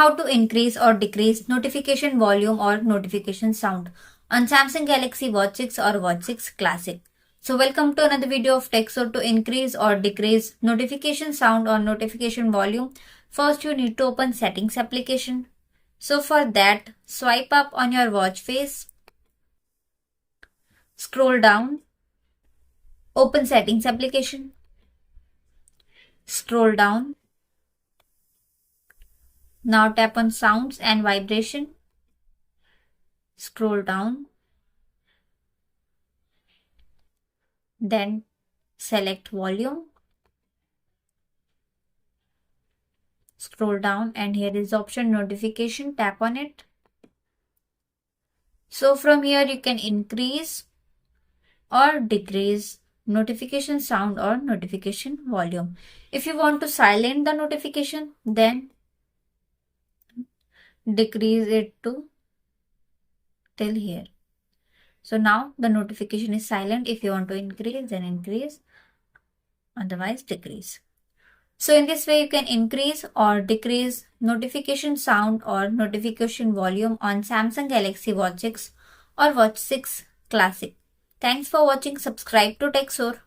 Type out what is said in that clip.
how to increase or decrease notification volume or notification sound on Samsung Galaxy Watch 6 or Watch 6 Classic. So welcome to another video of tech. So to increase or decrease notification sound or notification volume, first you need to open settings application. So for that, swipe up on your watch face, scroll down, open settings application, scroll down. Now tap on sounds and vibration. Scroll down. Then select volume. Scroll down and here is the option notification. Tap on it. So from here you can increase or decrease notification sound or notification volume. If you want to silent the notification, then decrease it to till here. So now the notification is silent. If you want to increase, then increase, otherwise decrease. So in this way you can increase or decrease notification sound or notification volume on Samsung Galaxy Watch 6 or Watch 6 Classic. Thanks for watching. Subscribe to TechSource.